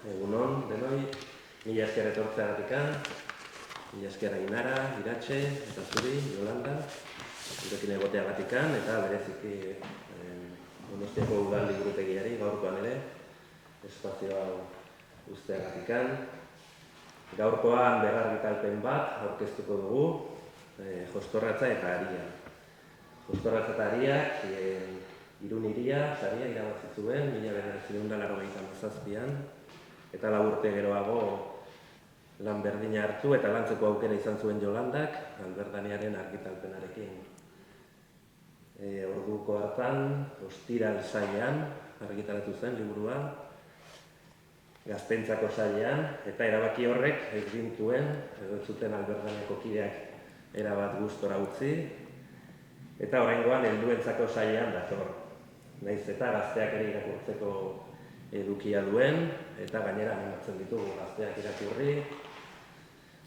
Egunon, denoi, mila esker etortzeagatikan, mila esker Ainara, Iratxe, eta zuri, Yolanda, gurekin egoteagatikan, eta bereziki Donostiako Udal Liburutegiari gaurkoan ere, espazio hau uzteagatikan. Gaurkoan berrargitalpen bat aurkeztuko dugu, Jostorratza eta Aria. Jostorratza eta Ariak, Irun hiria, saria irabazi zuen, 1987an, eta 4 urte geroago lan berdina hartu eta lantzeko aukera izan zuen Yolandak, Albert Daniaren argitalpenarekin. Orduko hartan, ostiral sailean argitaratu zen liburua, gaztentzako sailean, eta erabaki horrek ez gintuen, edo ez zuten Albert Daniako kideak erabat gustora utzi, eta oraingoan helduentzako sailean dator. Naiz eta gazteak ere irakurtzeko edukia duen, eta gainera animatzen ditugu gazteak irakurri,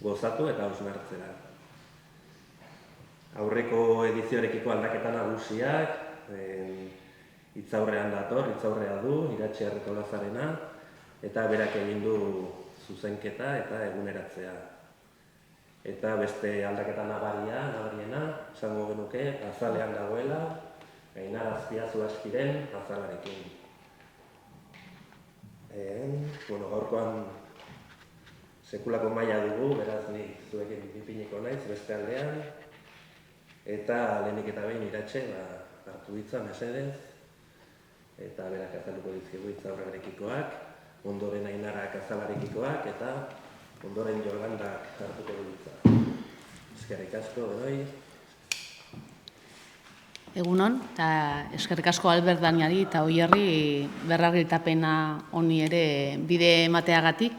gozatu eta hausnartzera. Aurreko edizioarekiko aldaketa nagusiak, hitzaurrean dator, hitzaurrea du, Iratxe Arretolazarena, eta berak egin du zuzenketa eta eguneratzea. Eta beste aldaketa nabariena, esango genuke, azalean dagoela, Ainara Azpiazu Askiren azalarekin. Gaurkoan sekulako maila dugu, beraz ni zuekin ipiniko naiz beste aldean, eta lehenik eta behin Iratxe hartu hitza mesedez, eta berak azaluko dizkigu hitzaurrearekikoak, ondoren Ainarak azalarekikoak, eta ondoren Yolandak hartuko du hitza. Eskerrik asko, denoi. Egunon, eta eskerrik asko Albert Daniari eta Oierri berrargitalpena honi ere bide emateagatik.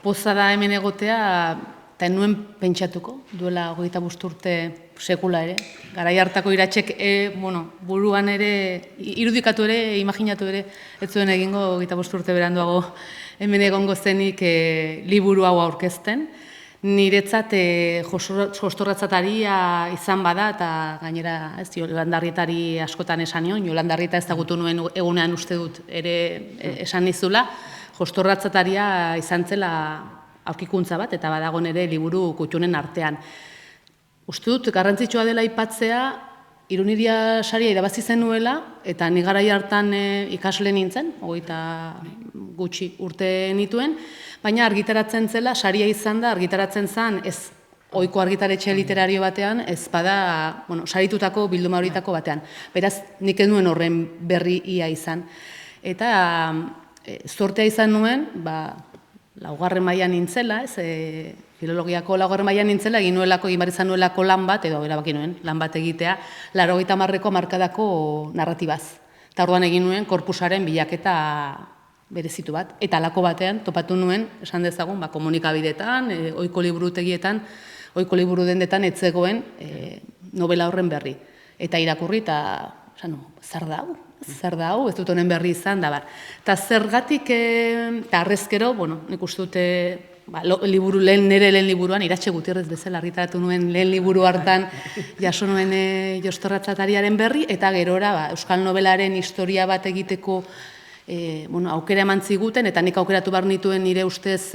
Poza da hemen egotea, eta nuen pentsatuko, duela 25 urte sekula ere. Garai hartako Iratxek, buruan ere, irudikatu ere, imaginatu ere, ez zuen egingo 25 urte beranduago hemen egongo zenik liburu hau aurkezten. Niretzat Jostorratza eta Aria izan bada, eta gainera Yolanda Arrietari askotan esan nion, Yolanda Arrieta ezagutu nuen egunean uste dut ere esan nizula, Jostorratza eta Aria izan zela aurkikuntza bat, eta badago nire liburu kuttunen artean. Uste dut, garrantzitsua dela aipatzea, Irun hiria saria irabazi zenuela, eta ni garai hartan ikasle nintzen, 20 gutxi urte nituen, baina argitaratzen zela, saria izan da, argitaratzen zen, ez ohiko argitaretxe literario batean, ez bada, saritutako bilduma horitako batean. Beraz, nik ez nuen horren berri ia izan. Eta zortea izan nuen, 4. mailan nintzela, filologiako 4. mailan nintzela, egin behar izan nuelako lan bat, edo erabaki nuen, lan bat egitea, 80 markadako narratibaz. Eta orduan egin nuen korpusaren bilaketa berezitu bat. Eta halako batean, topatu nuen, esan dezagun, komunikabideetan, ohiko liburutegietan, ohiko liburu dendetan etzegoen novela horren berri. Eta irakurri, eta zer da hau, ez dut honen berri izan, da bar. Eta zergatik, eta arrezkero, nik uste dute, nire lehen liburuan, Iratxe Gutierrez bezala argitaratu nuen lehen liburu hartan jaso nuen Jostorratza eta Ariaren berri, eta gerora euskal nobelaren historia bat egiteko aukera eman ziguten, eta nik aukeratu behar nituen nire ustez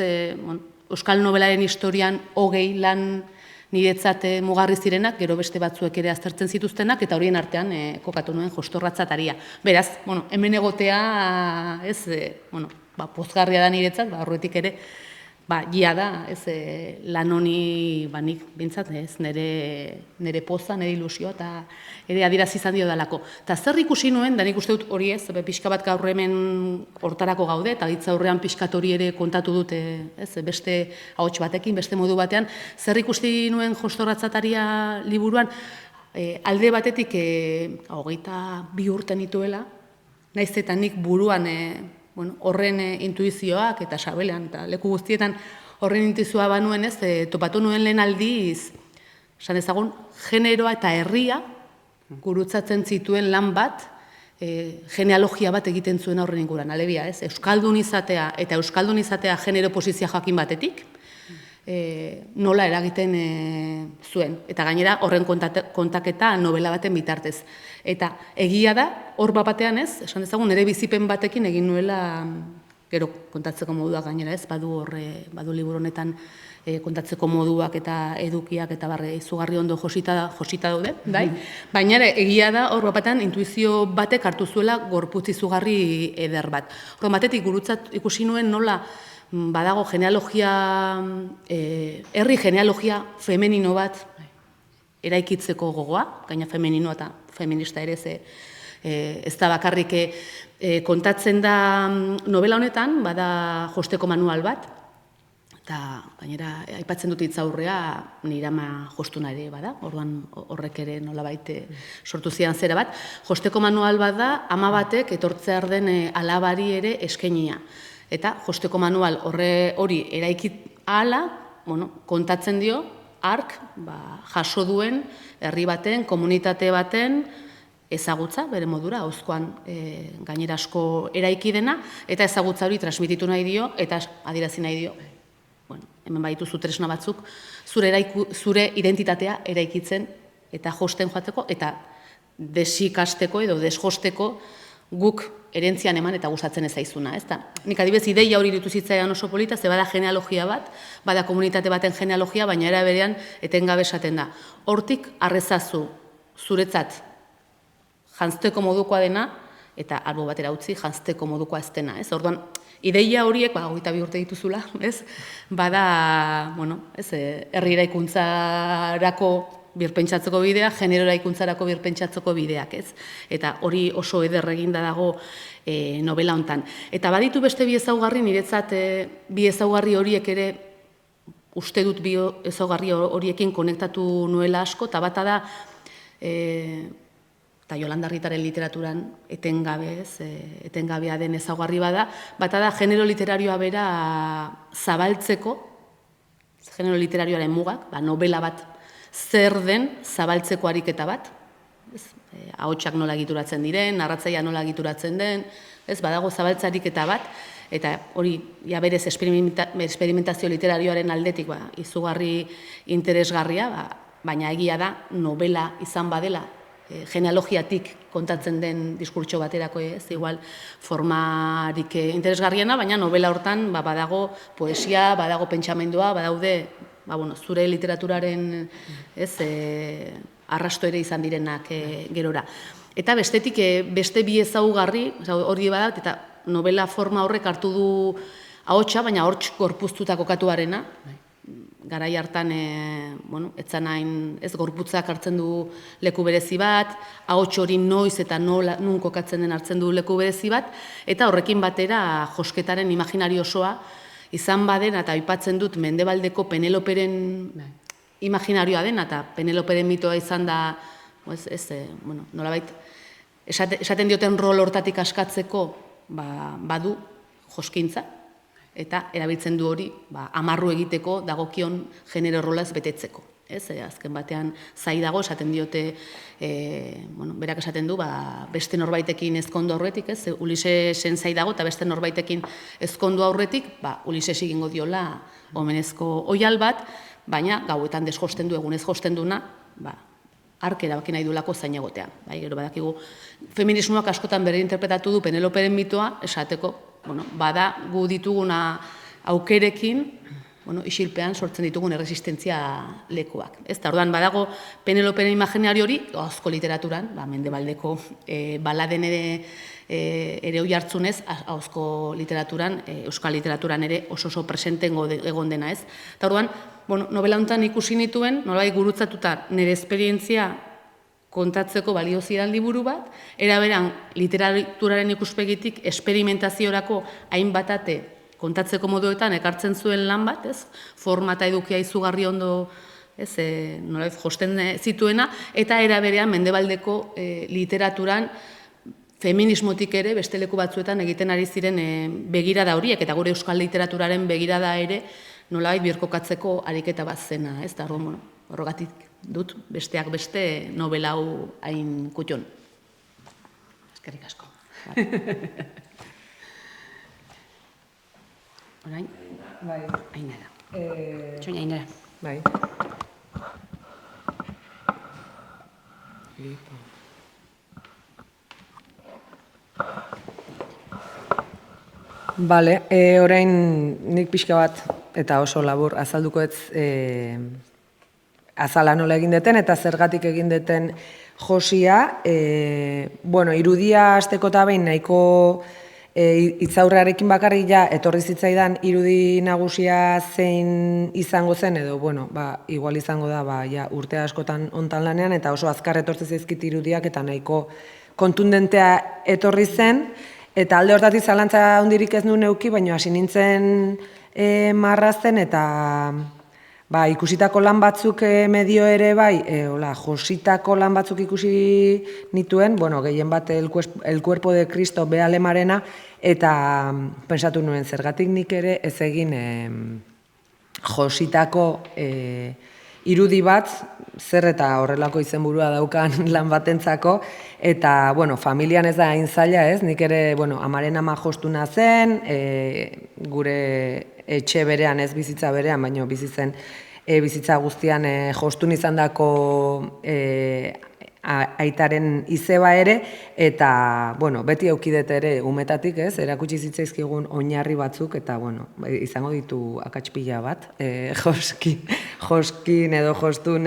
euskal nobelaren historian 20 lan niretzat mugarri zirenak, gero beste batzuek ere aztertzen zituztenak, eta horien artean kokatu nuen Jostorratza eta Aria. Beraz, hemen egotea, pozgarria da niretzat, horretik ere, gia da, lan honi, nik bintzat, nire poza, nire ilusioa, eta ere adierazi izan dio dalako. Eta zer ikusi nuen, da nik uste dut hori pixka bat gaur hemen hortarako gaude, eta hitza aurrean pixkat hori ere kontatu dute, beste ahots batekin, beste modu batean, zer ikusi nuen Jostorratza eta Aria liburuan, alde batetik 22 urte nituela, naiz eta nik buruan horren intuizioak eta sabelean eta leku guztietan horren intuizioa banuen topatu nuen lehen aldiz, esan ezagun, generoa eta herria gurutzatzen zituen lan bat, genealogia bat egiten zuen horren inguran, alegia, euskaldun izatea eta euskaldun izatea genero posizia jakin batetik, nola eragiten zuen. Eta gainera horren kontaketa novela baten bitartez. Eta egia da, hor batean esan dezagun, nire bizipen batekin egin nuela Gero kontatzeko moduak gainera ez, badu liburu honetan kontatzeko moduak eta edukiak eta izugarri ondo josita daude, bai? Baina egia da hor batean intuizio batek hartu zuela gorputz izugarri eder bat. Hor batetik gurutzat ikusi nuen nola badago genealogia, herri genealogia femenino bat eraikitzeko gogoa, gaina femenino eta feminista ere ez da bakarrik kontatzen da novela honetan, bada josteko manual bat, eta gainera aipatzen dut hitzaurrea nire ama jostuna ere bada, orduan horrek ere nolabait sortu zidan zera bat. Josteko manual bat da, ama batek etortzear den alabari ere eskainia. Eta josteko manual hori eraikit ahala, kontatzen dio, ark jaso duen herri baten, komunitate baten ezagutza, bere modura, ahozkoan gainera asko eraiki dena, eta ezagutza hori transmititu nahi dio, eta adierazi nahi dio, hemen badituzu tresna batzuk, zure identitatea eraikitzen eta josten joateko, eta desikasteko edo desjosteko guk erentzian eman eta gustatzen ez zaizuna, ez da? Nik adibidez ideia hori iruditu zitzaidan oso polita, ze bada genealogia bat, bada komunitate baten genealogia, baina era berean etengabe esaten da. Hortik arrezazu zuretzat janzteko modukoa dena, eta albo batera utzi janzteko modukoa ez dena, ez? Orduan, ideia horiek, 22 urte dituzula, ez? Bada, herri eraikuntzarako birpentsatzeko bidea, genero eraikuntzarako birpentsatzeko bideak, ez? Eta hori oso eder eginda dago novela hontan. Eta baditu beste bi ezaugarri, niretzat bi ezaugarri horiek ere uste dut bi ezaugarri horiekin konektatu nuela asko, eta bata da, eta Yolanda Arritaren literaturan etengabea den ezaugarri bada, bata da genero literarioa bera zabaltzeko, genero literarioaren mugak, novela bat zer den zabaltzeko ariketa bat, ahotsak nola egituratzen diren, narratzailea nola egituratzen den, badago zabaltza ariketa bat, eta hori berez esperimentazio literarioaren aldetik izugarri interesgarria, baina egia da novela izan badela, genealogiatik kontatzen den diskurtso baterako ez, igual formarik interesgarriena, baina novela hortan badago poesia, badago pentsamendua, badaude zure literaturaren arrasto ere izan direnak gerora. Eta bestetik beste bi ezaugarri, hori badat, eta novela forma horrek hartu du ahotsa, baina hortz gorpuztuta kokatuarena, garai hartan, etzan hain, gorputzak hartzen du leku berezi bat, ahots hori noiz eta nun kokatzen den hartzen du leku berezi bat, eta horrekin batera josketaren imaginario osoa izan baden, eta aipatzen dut Mendebaldeko Peneloperen imaginarioa den, eta Peneloperen mitoa izan da, nolabait, esaten dioten rol hortatik askatzeko badu joskintza, eta erabiltzen du hori amarru egiteko dagokion genero rolaz betetzeko. Azken batean zai dago, esaten diote, berak esaten du, beste norbaitekin ezkondu aurretik, Ulisesen zai dago, eta beste norbaitekin ezkondu aurretik, Ulises egingo diola omenezko oihal bat, baina gauetan desjosten du, egunez josten duna, ark erabaki nahi duelako zain egotea. Gero badakigu, feminismoak askotan bere interpretatu du Peneloperen mitoa, esateko, bada gu dituguna aukerekin, isilpean sortzen ditugun erresistentzia lekuak. Orduan badago Peneloperen imaginario hori, ahozko literaturan, Mendebaldeko baladen ere oi hartzunez, ahozko literaturan, euskal literaturan ere oso presente egon dena ez. Eta orduan, novela honetan ikusi nituen, nolabait gurutzatuta nire esperientzia kontatzeko balio zidan liburu bat, eraberan literaturaren ikuspegitik esperimentaziorako hainbatate kontatzeko moduetan ekartzen zuen lan bat, forma eta edukia izugarri ondo nolabait josten zituena, eta eraberean Mendebaldeko literaturan feminismotik ere beste leku batzuetan egiten ari ziren begirada horiek, eta gure euskal literaturaren begirada ere nolabait birkokatzeko ariketa bat zena, horregatik dut besteak beste novela hau hain kutxon. Eskerrik asko. Orain? Bai. Ainara. Txoin, Ainara. Bai. Bale, orain nik pixka bat, eta oso labur azalduko ez azala nola egin deten, eta zergatik egin deten josia. Irudia hasteko eta behin nahiko hitzaurrearekin bakarrik ja etorri zitzaidan irudi nagusia zein izango zen, edo, igual izango da, ja urte askotan hontan lanean, eta oso azkar etortze zaizkit irudiak, eta nahiko kontundentea etorri zen, eta alde hortatik zalantza handirik ez nuen neuki, baina hasi nintzen marrazten, eta ikusitako lan batzuk medio ere jositako lan batzuk ikusi nituen, gehien bat El Cuerpo de Cristo Bealemarena, eta pensatu nuen zergatik nik ere ez egin jositako irudi bat, zer eta horrelako izenburua daukan lan batentzako, eta, familian ez da hain zaila, ez? Nik ere, amaren ama jostuna zen, gure etxe berean, ez bizitza berean, baina bizitzen bizitza guztian jostun izan dako aitaren izeba ere, eta, beti aukidet ere umetatik, ez? Erakutsi zitzaizkigun oinarri batzuk, eta, izango ditu akatspila bat, joskin edo jostun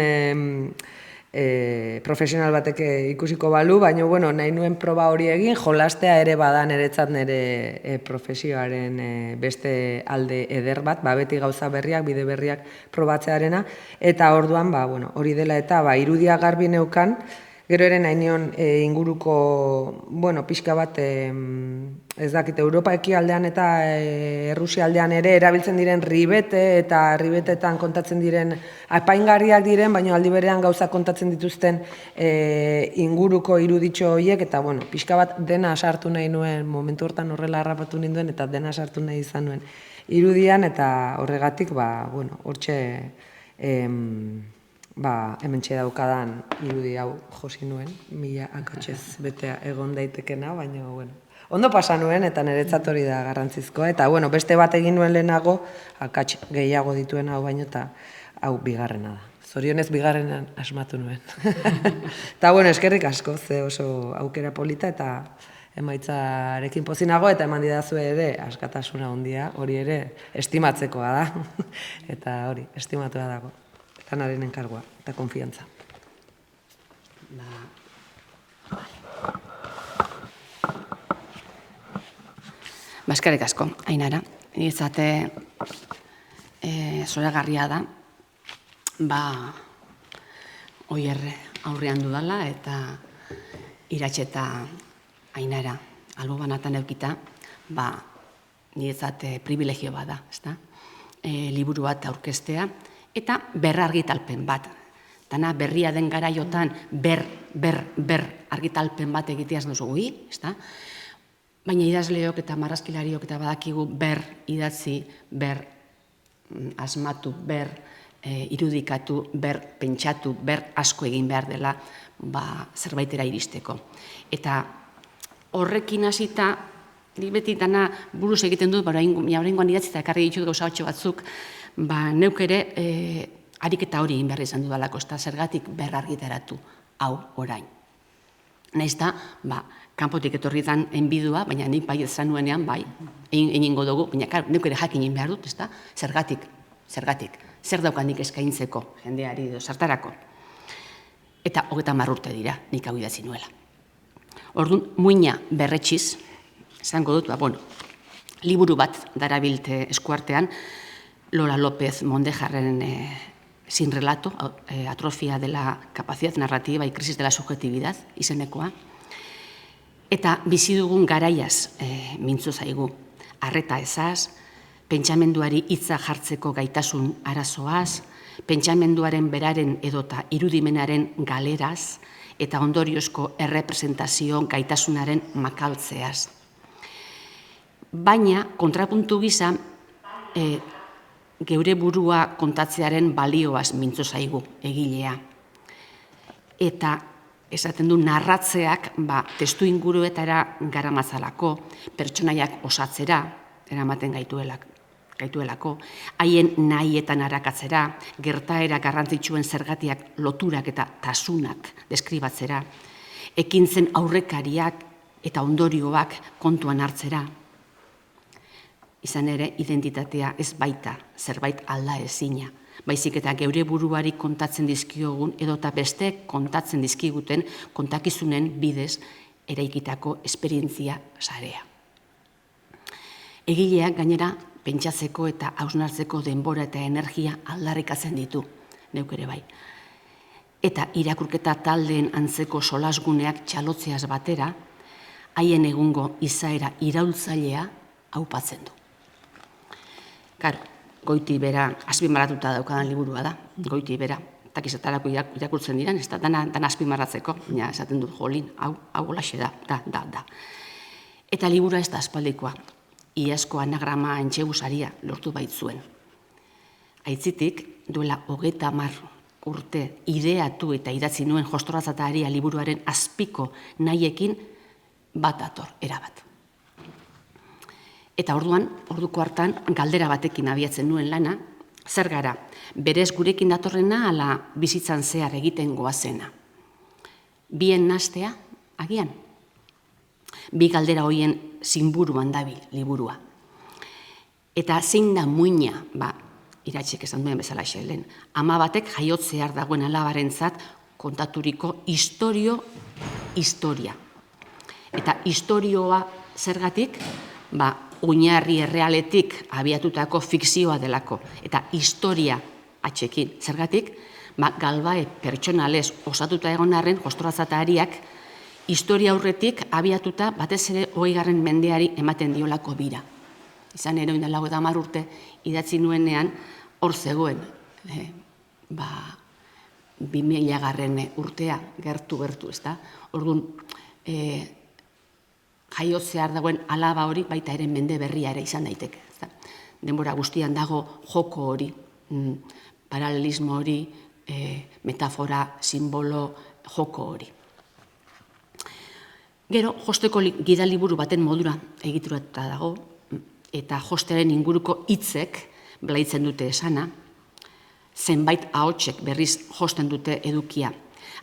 profesional batek ikusiko balu, baina, nahi nuen proba hori egin, jolastea ere badan eretzat nire profesioaren beste alde eder bat, beti gauza berriak, bide berriak probatzearena, eta orduan, hori dela eta irudia garbi neukan, gero ere nahi nion inguruko, pixka bat, ez dakit, Europa ekialdean eta Errusia aldean ere erabiltzen diren ribete eta ribetetan kontatzen diren apaingarriak diren, baina aldi berean gauza kontatzen dituzten inguruko iruditxo horiek, eta pixka bat dena sartu nahi nuen, momentu hortan horrela harrapatu ninduen, eta dena sartu nahi izan nuen irudian, eta horregatik, hortxe hementxe daukadan irudi hau josi nuen, 1000 akatsez betea egon daitekena, baina, ondo pasa nuen, eta niretzat hori da garrantzizkoa, eta, beste bat egin nuen lehenago, akats gehiago dituen hau baino, eta hau bigarrena da. Zorionez bigarrenan asmatu nuen. Eta, eskerrik asko, ze oso aukera polita, eta emaitzarekin pozinago, eta eman didazue ere, askatasuna handia, hori ere estimatzekoa da, eta hori, estimatua dago. Lanaren enkargua eta konfiantza. Eskerrik asko, Ainara. Niretzate zoragarria da, Oier aurrean dudala, eta Iratxe eta Ainara albo banatan eukita, niretzate privilegio bada, ezta? Liburu bat aurkeztea, eta berrargitalpen bat. Dana berria den garaiotan ber argitalpen bat egiteaz duzugu, ezta? Baina idazleok eta marrazkilariok eta badakigu ber idatzi, ber asmatu, ber irudikatu, ber pentsatu, ber asko egin behar dela zerbaitera iristeko. Eta horrekin hasita, beti dana buruz egiten dut, oraingoan idatzi eta ekarri ditut gauza hotxo batzuk, neuk ere ariketa hori egin behar izan dudalako, eta zergatik berrargitaratu hau orain. Naizta, kanpotik etorritan enbidua, baina nik bai ezan nuenean, egingo dugu, baina neuk ere jakin egin behar dut, zergatik, zer daukanik eskaintzeko jendeari edo sartarako. Eta 30 urte dira nik hau idatzi nuela. Orduan, muina berretxiz, esango dut, liburu bat darabilte eskuartean, Lola López Mondejarren sin relato, atrofia de la capacidad narrativa y crisis de la subjetividad, izenekoa. Eta bizi dugun garaiaz mintzo zaigu, arreta ezaz, pentsamenduari hitza jartzeko gaitasun arazoaz, pentsamenduaren beraren edota irudimenaren galeraz, eta ondoriozko errepresentazio gaitasunaren makaltzeaz. Baina, kontrapuntu gisa, geure burua kontatzearen balioaz mintzo zaigu egilea. Eta esaten du narratzeak testu inguruetara garamatzalako, pertsonaiak osatzera, eramaten gaituelako, haien nahietan arakatzera, gertaera garrantzitsuen zergatiak loturak eta tasunak deskribatzera, ekintzen aurrekariak eta ondorioak kontuan hartzera. izan ere identitatea ez baita zerbait alda ezina, baizik eta geure buruari kontatzen dizkiogun edota beste kontatzen dizkiguten kontakizunen bidez eraikitako esperientzia sarea. Egileak gainera pentsatzeko eta hausnartzeko denbora eta energia aldarrikatzen ditu, neuk ere bai. Eta irakurketa taldeen antzeko solasguneak txalotzeaz batera, haien egungo izaera iraultzailea aupatzen du. Karo, goiti bera, azpimarratuta daukadan liburua da, goiti bera, eta kizatarako irakurtzen diren, ez da, dana azpimarratzeko, baina esaten dut jolin, hau holaxe da. Eta liburua ez da aspaldikoa, iazko anagrama entxegusaria lortu baitzuen. Aitzitik, duela 30 urte ideatu eta idatzi nuen Jostoratzataria liburuaren azpiko nahiekin bat dator, erabat. Eta orduko hartan, galdera batekin abiatzen nuen lana, zer gara, berez gurekin datorrena ala bizitzan zehar egiten goazena. Bien nastea, agian? Bi galdera hoien zinburuan dabil liburua. Eta zein da muina, Iratxek esan duen bezala xelen, ama batek jaiotzear dagoen alabarentzat kontaturiko historia. Eta historioa zergatik, oinarri errealetik abiatutako fikzioa delako. Eta historia atxekin zergatik, galbae pertsonalez osatuta egon arren Jostoratzatariak historia aurretik abiatuta batez ere 20. mendeari ematen diolako bira. Izan ere, 50 urte idatzi nuenean, hor zegoen, 2000. Urtea, gertu, ez da? Orduan, jaiotzear dagoen alaba hori, baita ere mende berria ere izan daiteke. Denbora guztian dago joko hori, paralelismo hori, metafora, simbolo, joko hori. Gero, Josteko gidaliburu baten modura egituratuta dago, eta Jostearen inguruko hitzek blaitzen dute esana, zenbait ahotsek berriz josten dute edukia.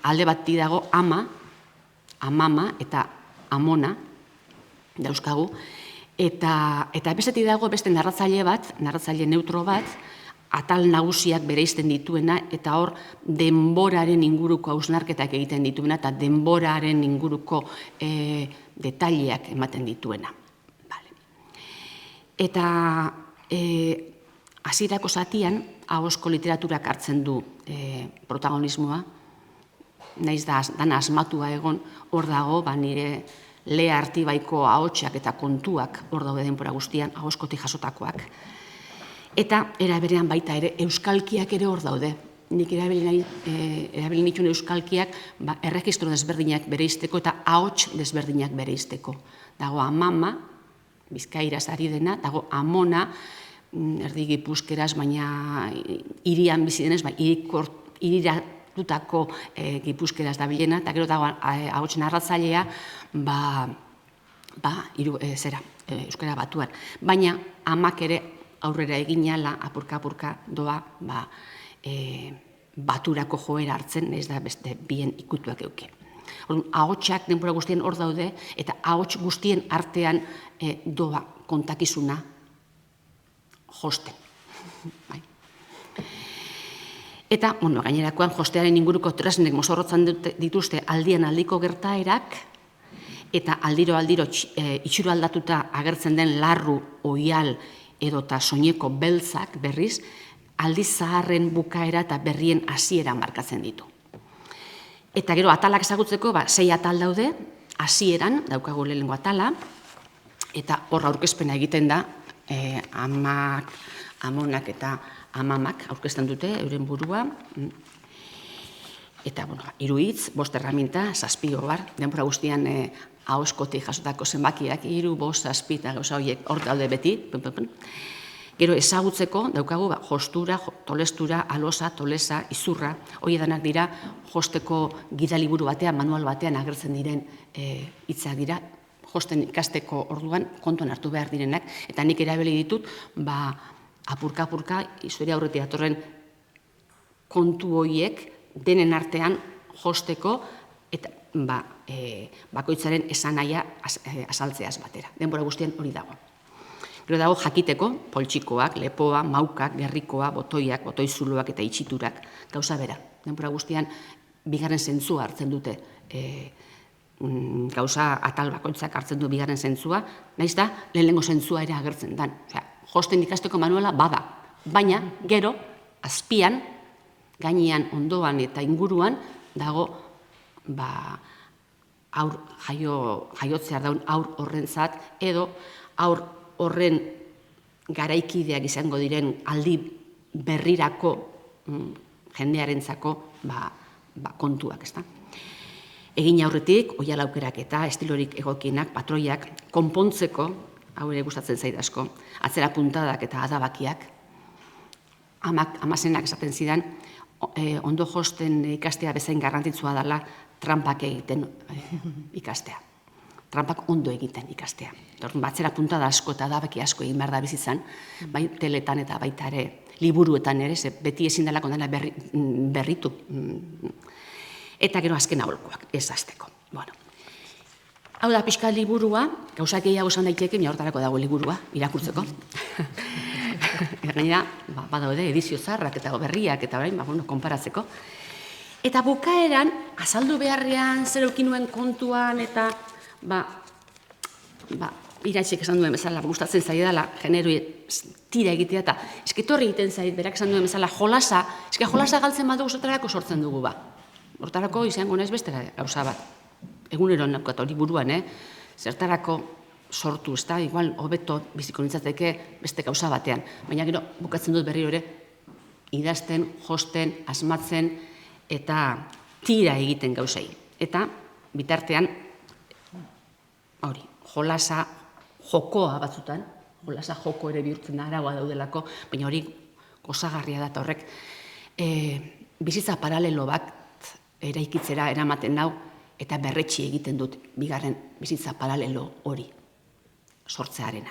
Alde bati dago ama, amama eta amona dauzkagu, eta bestetik dago beste narratzaile neutro bat, atal nagusiak bereizten dituena, eta hor denboraren inguruko hausnarketak egiten dituena, eta denboraren inguruko detaileak ematen dituena. Eta hasierako zatian, ahozko literaturak hartzen du protagonismoa, naiz dana asmatua egon, hor dago, nire Lea Artibaiko ahotsak eta kontuak hor daude denbora guztian, ahozkotik jasotakoak. Eta eraberean baita ere, euskalkiak ere hor daude. Nik erabili nituen euskalkiak erregistro desberdinak bereizteko eta ahots desberdinak bereizteko. Dago amama, Bizkairaz ari dena, dago amona, erdi gipuzkeraz, baina hirian bizi denez, hiriratutako gipuzkeraz da bilena, eta gero dago ahots narratzailea, euskara batuan. Baina amak ere aurrera egin ala, apurka doa, baturako joera hartzen, ez da beste bien ikutuak euke. Ahotsak denbora guztien hor daude, eta ahots guztien artean doa kontakizuna josten. Eta, gainerakoan, Jostearen inguruko tresnek mozorrotzen dituzte aldian aldiko gertaerak, eta aldiro itxuro aldatuta agertzen den larru, oial edota soineko beltzak berriz, aldiz zaharren bukaera eta berrien hasiera markatzen ditu. Eta gero atalak ezagutzeko 6 atal daude, hasieran daukagu lehenengo atala, eta hor aurkezpena egiten da, amak, amonak eta amamak aurkezten dute, euren burua, eta, 3 hitz, 5 erraminta, 7 bar, denbora guztian ahozkotik jasotako zenbakiak, 3, 5, 7 eta gauza horiek hor daude beti, Gero ezagutzeko daukagu jostura, tolestura, alosa, tolesa, izurra, hori edanak dira Josteko gidaliburu batean, manual batean agertzen diren hitzak dira, josten ikasteko orduan kontuan hartu behar direnak, eta nik erabili ditut, apurka, historia aurretik datorren kontu horiek denen artean josteko, eta bakoitzaren esanahia azaltzeaz batera. Denbora guztian hori dago. Gero dago jakiteko, poltsikoak, lepoa, maukak, gerrikoa, botoiak, botoizuloak eta itxiturak, gauza bera. Denbora guztian, bigarren zentzua hartzen dute, gauza atal bakoitzak hartzen du bigarren zentzua, nahiz da, lehenengo zentzua ere agertzen dan. Josten ikasteko manuala bada, baina gero, azpian, gainean, ondoan eta inguruan, dago, aur jaiotzea daun aur horrentzat, edo aur horren garaikideak izango diren aldi berrirako jendearentzako kontuak, ezta? Egin aurretik, oihala aukerak eta estilorik egokienak, patroiak, konpontzeko, hau ere gustatzen zait asko, atzera puntadak eta adabakiak, amazenak esaten zidan, ondo josten ikastea bezain garrantzitsua dela trampak egiten ikastea. Trampak ondo egiten ikastea. Atzera puntada asko eta adabaki asko egin behar da bizitzan, bai teletan eta baita ere liburuetan ere, beti ezin delako dela berritu. Eta gero azken aholkuak, ez hasteko. Hau da pixka liburua, gauzak gehiago esan daiteke, hortarako dago liburua, irakurtzeko. Gainera, badaude edizio zarrak eta berriak eta orain, konparatzeko. Eta bukaeran, azaldu beharrean, zer eukinuen kontuan eta Iraitxek esan duen bezala, gustatzen zaidala, generoi tira egitea eta esketorri egiten zait, berak esan duen bezala, jolasa galtzen badugu zotarako sortzen dugu Hortarako izango naiz beste gauza bat. Egunero naukat hori buruan, zertarako sortu, ez da, igual, hobeto biziko nintzateke beste gauza batean. Baina gero, bukatzen dut berriro ere, idazten, josten, asmatzen, eta tira egiten gauzei. Eta, bitartean, hori, jolasa jokoa batzutan, jolasa joko ere bihurtzen da, aragoa daudelako, baina hori gozagarria da, eta horrek bizitza paralelo bat eraikitzera eramaten dau, eta berretsi egiten dut bigarren bizitza paralelo hori sortzearena.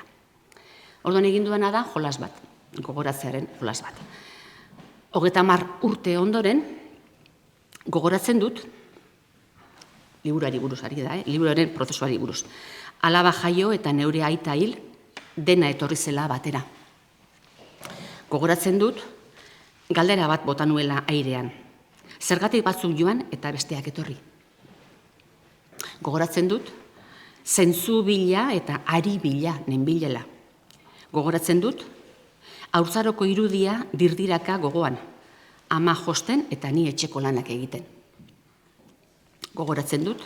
Orduan egin duena da jolas bat, gogoratzearen jolas bat. 30 urte ondoren, gogoratzen dut, liburuari buruz ari da, liburuaren prozesuari buruz. Alaba jaio eta neure aita hil, dena etorri zela batera. Gogoratzen dut, galdera bat bota nuela airean. Zergatik batzuk joan eta besteak etorri. Gogoratzen dut, zentzu bila eta ari bila nenbilela. Gogoratzen dut, haurzaroko irudia dirdiraka gogoan, ama josten eta ni etxeko lanak egiten. Gogoratzen dut,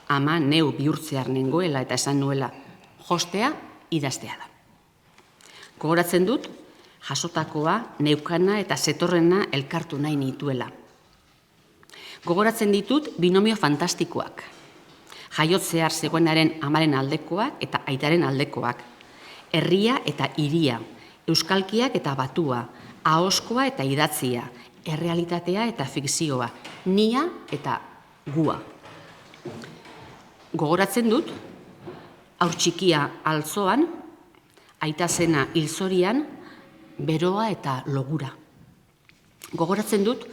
ama neu bihurtzear nengoela eta esan nuela, jostea idaztea da. Gogoratzen dut, jasotakoa, neukana eta zetorrena elkartu nahi nituela. Gogoratzen ditut binomio fantastikoak. Jaiotzear zegoenaren amaren aldekoak eta aitaren aldekoak. Herria eta hiria, euskalkiak eta batua, ahoskoa eta idatzia, errealitatea eta fikzioa, nia eta gua. Gogoratzen dut, haur txikia altzoan, aita zena hilzorian, beroa eta logura. Gogoratzen dut,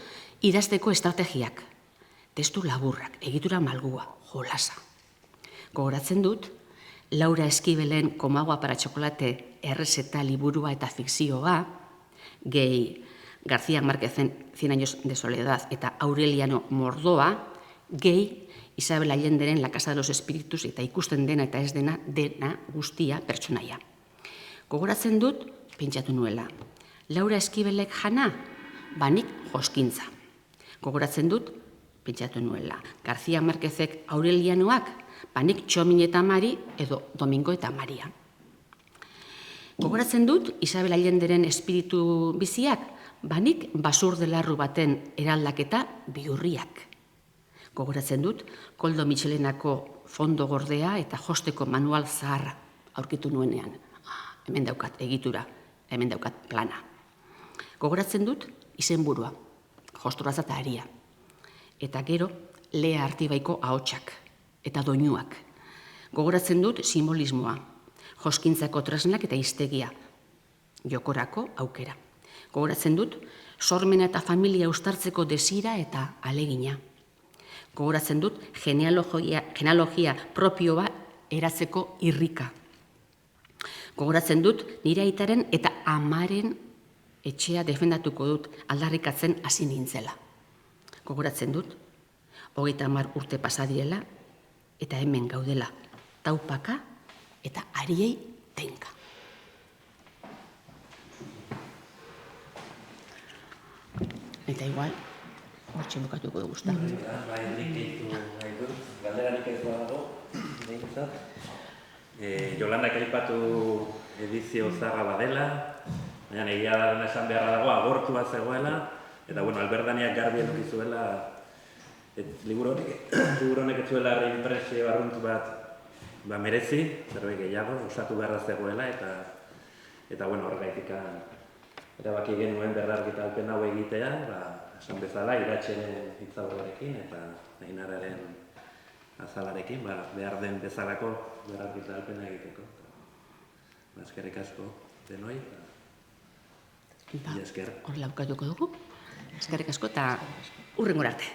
idazteko estrategiak, testu laburrak, egitura malgua, jolasa. Gogoratzen dut, Laura Eskibelen Komagua para txokolate errezeta liburua eta fikzioa, gehi García Márquezen 100 años de soledad eta Aureliano Mordoa, gehi Isabel Allenderen La Casa de los Espíritus eta ikusten dena eta ez dena guztia pertsonaia. Gogoratzen dut, pentsatu nuela, Laura Eskibelek jana, banik joskintza. Gogoratzen dut, pentsatu nuela, García Márquezek Aurelianoak, banik Txomin eta Mari edo Domingo eta Maria. Gogoratzen dut, Isabel Allenderen espiritu biziak, banik basur delarru baten eraldaketa bihurriak. Gogoratzen dut, Koldo Mitxelenako fondo gordea eta josteko manual zaharra aurkitu nuenean. Hemen daukat egitura, hemen daukat plana. Gogoratzen dut, izenburua, jostoratza eta aria. Eta gero, Lea Artibaiko ahotsak eta doinuak. Gogoratzen dut simbolismoa, joskintzako tresnak eta hiztegia, jokorako aukera. Gogoratzen dut, sormena eta familia uztartzeko desira eta alegina. Gogoratzen dut, genealogia propioa eratzeko irrika. Gogoratzen dut, nire aitaren eta amaren etxea defendatuko dut aldarrikatzen hasi nintzela. Gogoratzen dut, 30 urte pasadiela eta hemen gaudela, taupaka eta ariei tenka. Eta igual, hortxe bukatuko dugu, ezta? Bai, nik ditu nahi dut, galderarik ez badago, behintzat. Jolandak aipatu edizio zaharra badela, baina egia da dena esan beharra dago, agortua zegoela, eta bueno, Alberdaniak garbi edukizuela, liburu honek ez zuela reimpresio arrunt bat merezi, zerbait gehiago, osatu beharra zegoela, eta bueno, horregaitik erabaki genuen berrargitalpen hau egitea, esan bezala, Iratxeren hitzaurrearekin eta Ainararen azalarekin, behar den bezalako berrargitalpena egiteko. Eskerrik asko denoi, esker. Horrela bukatuko dugu. Eskerrik asko eta hurrengora arte.